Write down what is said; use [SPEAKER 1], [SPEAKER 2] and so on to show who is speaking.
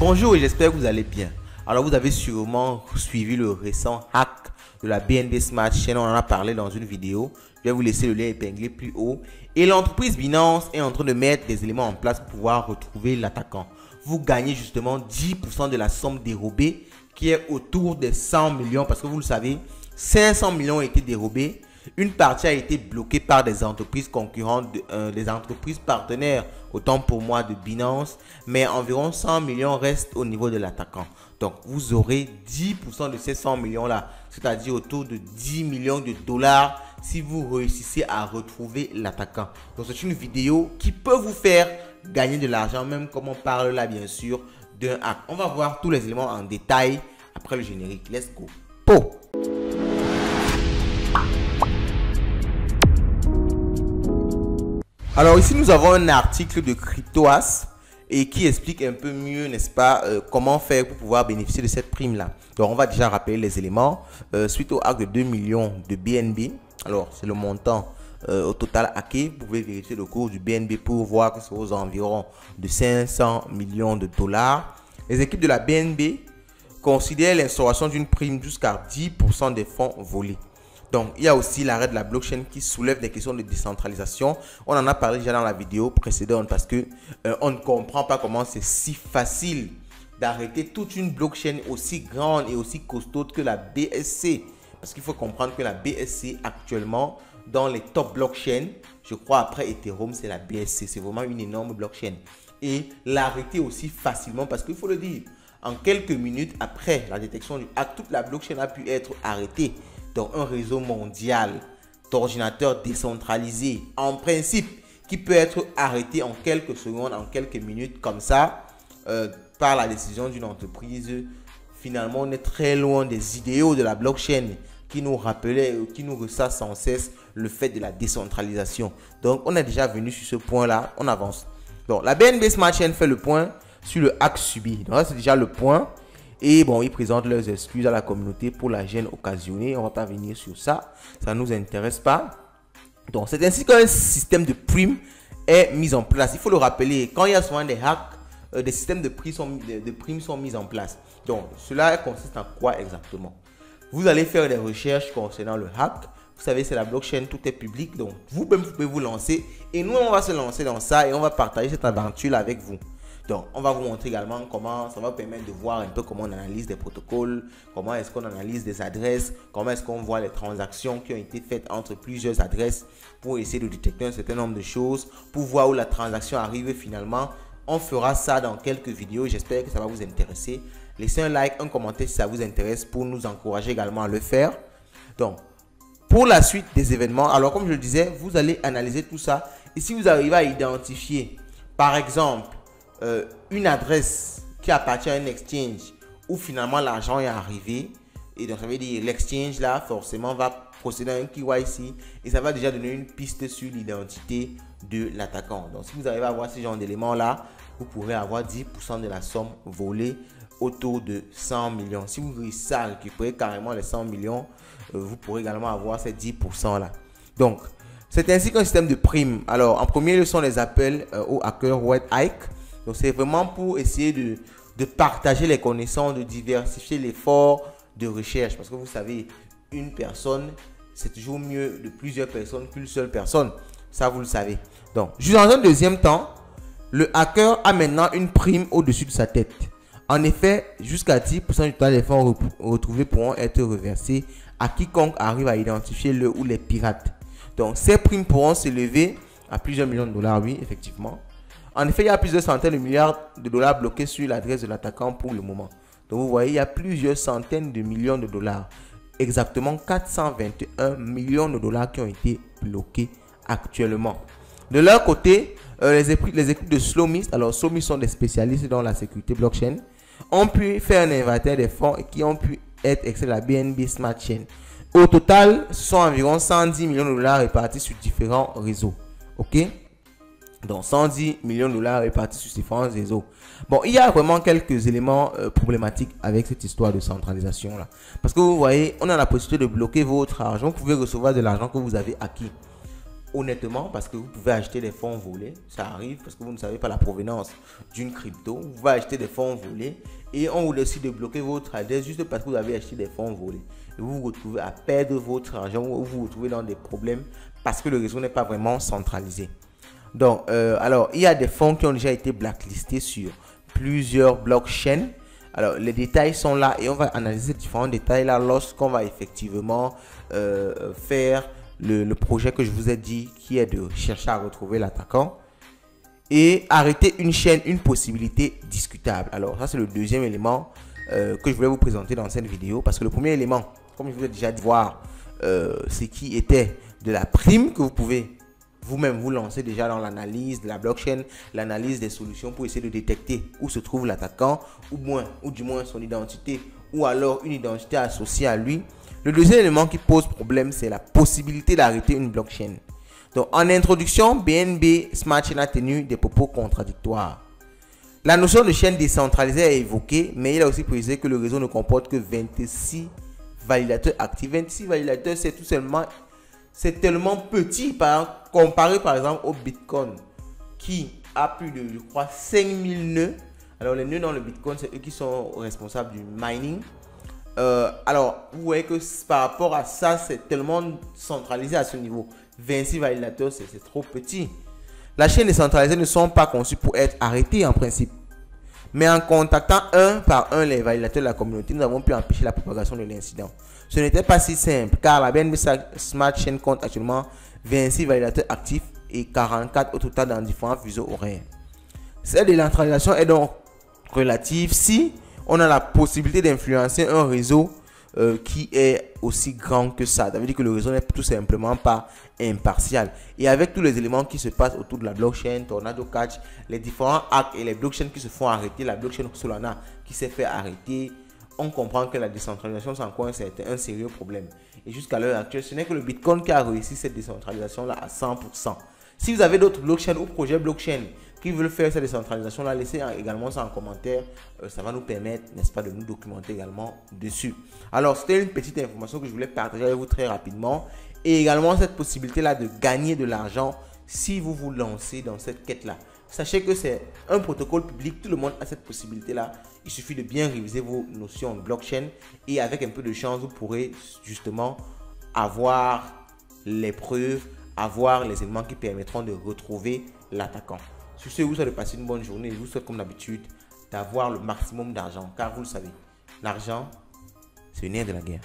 [SPEAKER 1] Bonjour et j'espère que vous allez bien. Alors vous avez sûrement suivi le récent hack de la BNB Smart Chain, on en a parlé dans une vidéo. Je vais vous laisser le lien épinglé plus haut. Et l'entreprise Binance est en train de mettre des éléments en place pour pouvoir retrouver l'attaquant. Vous gagnez justement 10% de la somme dérobée qui est autour des 100 millions parce que vous le savez, 500 millions ont été dérobés. Une partie a été bloquée par des entreprises concurrentes, des entreprises partenaires, autant pour moi de Binance, mais environ 100 millions restent au niveau de l'attaquant. Donc, vous aurez 10% de ces 100 millions-là, c'est-à-dire autour de 10 millions de dollars si vous réussissez à retrouver l'attaquant. Donc, c'est une vidéo qui peut vous faire gagner de l'argent, même comme on parle là, bien sûr, d'un hack. On va voir tous les éléments en détail après le générique. Let's go. Po! Alors ici nous avons un article de CryptoAss et qui explique un peu mieux, n'est-ce pas, comment faire pour pouvoir bénéficier de cette prime là. Donc on va déjà rappeler les éléments. Suite au hack de 2 millions de BNB, alors c'est le montant au total hacké. Vous pouvez vérifier le cours du BNB pour voir que c'est aux environs de 500 millions de dollars. Les équipes de la BNB considèrent l'instauration d'une prime jusqu'à 10% des fonds volés. Donc, il y a aussi l'arrêt de la blockchain qui soulève des questions de décentralisation. On en a parlé déjà dans la vidéo précédente parce que on ne comprend pas comment c'est si facile d'arrêter toute une blockchain aussi grande et aussi costaude que la BSC. Parce qu'il faut comprendre que la BSC actuellement, dans les top blockchains, je crois après Ethereum, c'est la BSC. C'est vraiment une énorme blockchain. Et l'arrêter aussi facilement parce qu'il faut le dire, en quelques minutes après la détection du hack, toute la blockchain a pu être arrêtée. Donc un réseau mondial d'ordinateurs décentralisés en principe qui peut être arrêté en quelques secondes, en quelques minutes comme ça par la décision d'une entreprise. Finalement, on est très loin des idéaux de la blockchain qui nous rappelaient, qui nous ressassent sans cesse le fait de la décentralisation. Donc on est déjà venu sur ce point-là, on avance. Donc la BNB Smart Chain fait le point sur le hack subi. Donc là c'est déjà le point. Et bon, ils présentent leurs excuses à la communauté pour la gêne occasionnée. On ne va pas venir sur ça. Ça ne nous intéresse pas. Donc, c'est ainsi qu'un système de primes est mis en place. Il faut le rappeler, quand il y a souvent des hacks, des systèmes de primes sont mis en place. Donc, cela consiste en quoi exactement? Vous allez faire des recherches concernant le hack. Vous savez, c'est la blockchain, tout est public. Donc, vous-même, vous pouvez vous lancer. Et nous, on va se lancer dans ça et on va partager cette aventure avec vous. Donc, on va vous montrer également comment ça va permettre de voir un peu comment on analyse des protocoles, comment est-ce qu'on analyse des adresses, comment est-ce qu'on voit les transactions qui ont été faites entre plusieurs adresses pour essayer de détecter un certain nombre de choses, pour voir où la transaction arrive finalement. On fera ça dans quelques vidéos. J'espère que ça va vous intéresser. Laissez un like, un commentaire si ça vous intéresse pour nous encourager également à le faire. Donc, pour la suite des événements, alors comme je le disais, vous allez analyser tout ça. Et si vous arrivez à identifier, par exemple, une adresse qui appartient à un exchange où finalement l'argent est arrivé, et donc ça veut dire l'exchange là forcément va procéder à un KYC et ça va déjà donner une piste sur l'identité de l'attaquant. Donc si vous arrivez à avoir ce genre d'éléments là, vous pourrez avoir 10% de la somme volée autour de 100 millions. Si vous réussissez à récupérer carrément les 100 millions, vous pourrez également avoir ces 10% là. Donc c'est ainsi qu'un système de primes. Alors en premier lieu sont les appels aux hackers White Hike. Donc, c'est vraiment pour essayer de partager les connaissances, de diversifier l'effort de recherche. Parce que vous savez, une personne, c'est toujours mieux de plusieurs personnes qu'une seule personne. Ça, vous le savez. Donc, juste dans un deuxième temps, le hacker a maintenant une prime au-dessus de sa tête. En effet, jusqu'à 10% du total des fonds retrouvés pourront être reversés à quiconque arrive à identifier le ou les pirates. Donc, ces primes pourront s'élever à plusieurs millions de dollars, oui, effectivement. En effet, il y a plusieurs centaines de milliards de dollars bloqués sur l'adresse de l'attaquant pour le moment. Donc, vous voyez, il y a plusieurs centaines de millions de dollars. Exactement 421 millions de dollars qui ont été bloqués actuellement. De leur côté, les équipes de Slowmist, alors Slowmist sont des spécialistes dans la sécurité blockchain, ont pu faire un inventaire des fonds qui ont pu être extraits de la BNB Smart Chain. Au total, ce sont environ 110 millions de dollars répartis sur différents réseaux. OK? Donc 110 millions de dollars répartis sur différents réseaux. Bon, il y a vraiment quelques éléments problématiques avec cette histoire de centralisation là. Parce que vous voyez, on a la possibilité de bloquer votre argent. Vous pouvez recevoir de l'argent que vous avez acquis. honnêtement, parce que vous pouvez acheter des fonds volés, ça arrive parce que vous ne savez pas la provenance d'une crypto. Vous pouvez acheter des fonds volés et on vous décide de bloquer votre adresse juste parce que vous avez acheté des fonds volés. Et vous vous retrouvez à perdre votre argent ou vous vous retrouvez dans des problèmes parce que le réseau n'est pas vraiment centralisé. Donc, alors, il y a des fonds qui ont déjà été blacklistés sur plusieurs blockchains. Alors, les détails sont là et on va analyser différents détails là lorsqu'on va effectivement faire le projet que je vous ai dit, qui est de chercher à retrouver l'attaquant et arrêter une chaîne, une possibilité discutable. Alors, ça, c'est le deuxième élément que je voulais vous présenter dans cette vidéo, parce que le premier élément, comme je vous ai déjà dit, voir ce qui était de la prime que vous pouvez vous-même vous lancer déjà dans l'analyse de la blockchain, l'analyse des solutions pour essayer de détecter où se trouve l'attaquant, ou du moins son identité, ou alors une identité associée à lui. Le deuxième élément qui pose problème, c'est la possibilité d'arrêter une blockchain. Donc, en introduction, BNB Smart Chain a tenu des propos contradictoires. La notion de chaîne décentralisée est évoquée, mais il a aussi précisé que le réseau ne comporte que 26 validateurs actifs. 26 validateurs, c'est tout simplement, c'est tellement petit comparé par exemple au Bitcoin qui a plus de, je crois, 5000 nœuds. Alors, les nœuds dans le Bitcoin, c'est eux qui sont responsables du mining. Alors, vous voyez que par rapport à ça, c'est tellement centralisé à ce niveau. 26 validateurs, c'est trop petit. La chaîne décentralisée ne sont pas conçues pour être arrêtées en principe. Mais en contactant un par un les validateurs de la communauté, nous avons pu empêcher la propagation de l'incident. Ce n'était pas si simple car la BNB Smart Chain compte actuellement 26 validateurs actifs et 44 au total dans différents fuseaux horaires. Cette décentralisation est donc relative si on a la possibilité d'influencer un réseau qui est aussi grand que ça. Ça veut dire que le réseau n'est tout simplement pas impartial. Et avec tous les éléments qui se passent autour de la blockchain, Tornado Cash, les différents hacks et les blockchains qui se font arrêter, la blockchain Solana qui s'est fait arrêter, on comprend que la décentralisation, c'est encore un sérieux problème. Et jusqu'à l'heure actuelle, ce n'est que le Bitcoin qui a réussi cette décentralisation-là à 100%. Si vous avez d'autres blockchains ou projets blockchain qui veulent faire cette décentralisation là, laissez également ça en commentaire. Ça va nous permettre, n'est-ce pas, de nous documenter également dessus. Alors, c'était une petite information que je voulais partager avec vous très rapidement. Et également cette possibilité là de gagner de l'argent si vous vous lancez dans cette quête là. Sachez que c'est un protocole public, tout le monde a cette possibilité là. Il suffit de bien réviser vos notions de blockchain et avec un peu de chance, vous pourrez justement avoir les preuves, avoir les éléments qui permettront de retrouver l'attaquant. Sur ce, je vous souhaite de passer une bonne journée et je vous souhaite comme d'habitude d'avoir le maximum d'argent car vous le savez, l'argent, c'est le nerf de la guerre.